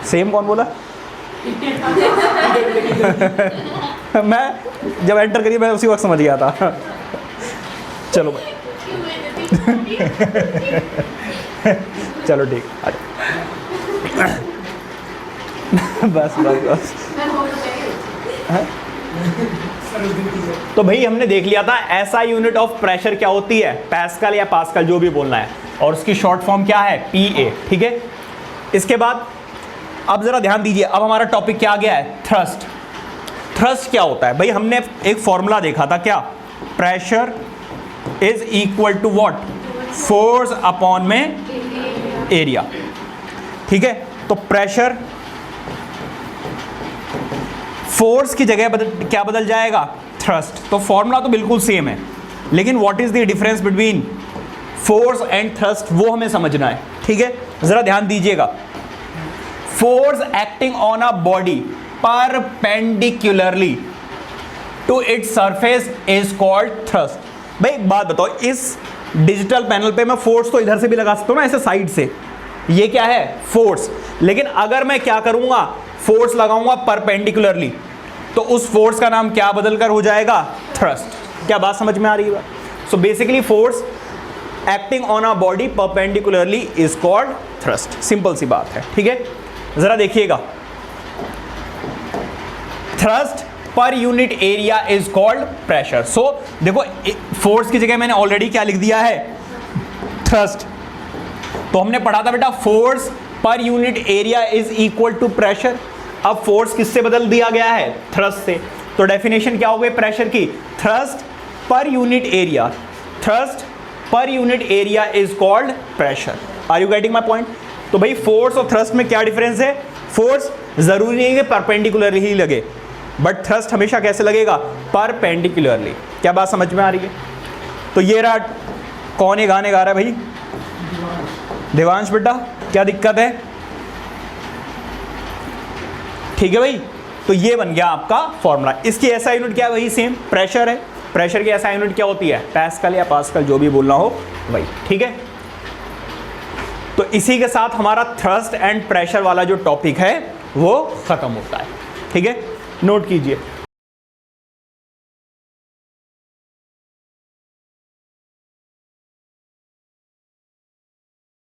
Same कौन बोला? मैं जब एंटर करी मैं उसी वक्त समझ गया था। चलो भाई चलो ठीक बस बस बस। तो भाई हमने देख लिया था ऐसा यूनिट ऑफ प्रेशर क्या होती है, पैस्कल या पास्कल जो भी बोलना है, और उसकी शॉर्ट फॉर्म क्या है, PA। ठीक है, इसके बाद अब जरा ध्यान दीजिए, अब हमारा टॉपिक क्या आ गया है, थ्रस्ट। थ्रस्ट क्या होता है भाई? हमने एक फॉर्मूला देखा था, क्या? Pressure is equal to what, force upon में एरिया। ठीक है, तो प्रेशर फोर्स की जगह क्या बदल जाएगा, थ्रस्ट। तो फॉर्मूला तो बिल्कुल सेम है, लेकिन what is the difference between force and thrust वो हमें समझना है। ठीक है, जरा ध्यान दीजिएगा। Force acting on a body perpendicularly to its surface is called thrust. भाई एक बात बताओ, इस डिजिटल पैनल पे मैं फोर्स तो इधर से भी लगा सकता हूं ना, ऐसे साइड से, ये क्या है, फोर्स। लेकिन अगर मैं क्या करूंगा, फोर्स लगाऊंगा परपेंडिकुलरली, तो उस फोर्स का नाम क्या बदलकर हो जाएगा, थ्रस्ट। क्या बात समझ में आ रही है? So basically force acting on a body perpendicularly is called thrust. Simple सी बात है। ठीक है, जरा देखिएगा, thrust per unit area is called pressure. So देखो, फोर्स की जगह मैंने ऑलरेडी क्या लिख दिया है, थ्रस्ट। तो हमने पढ़ा था बेटा, force per unit area is equal to pressure. अब फोर्स किससे बदल दिया गया है, थ्रस्ट से। तो डेफिनेशन क्या हो गई प्रेशर की, thrust per unit area, thrust per unit area is called pressure. Are you getting my point? तो भाई फोर्स और थ्रस्ट में क्या डिफरेंस है, फोर्स जरूरी नहीं है कि परपेंडिकुलरली ही लगे, बट थ्रस्ट हमेशा कैसे लगेगा, परपेंडिकुलरली। क्या बात समझ में आ रही है? तो ये रहा, कौन ये गाने गा रहा है भाई, देवांश बेटा, क्या दिक्कत है? ठीक है भाई, तो ये बन गया आपका फॉर्मूला। इसकी ऐसा यूनिट क्या है, वही सेम प्रेशर है। प्रेशर की ऐसा यूनिट क्या होती है, पैस्कल या पास्कल जो भी बोलना हो वही। ठीक है, तो इसी के साथ हमारा थ्रस्ट एंड प्रेशर वाला जो टॉपिक है वो खत्म होता है। ठीक है, नोट कीजिए।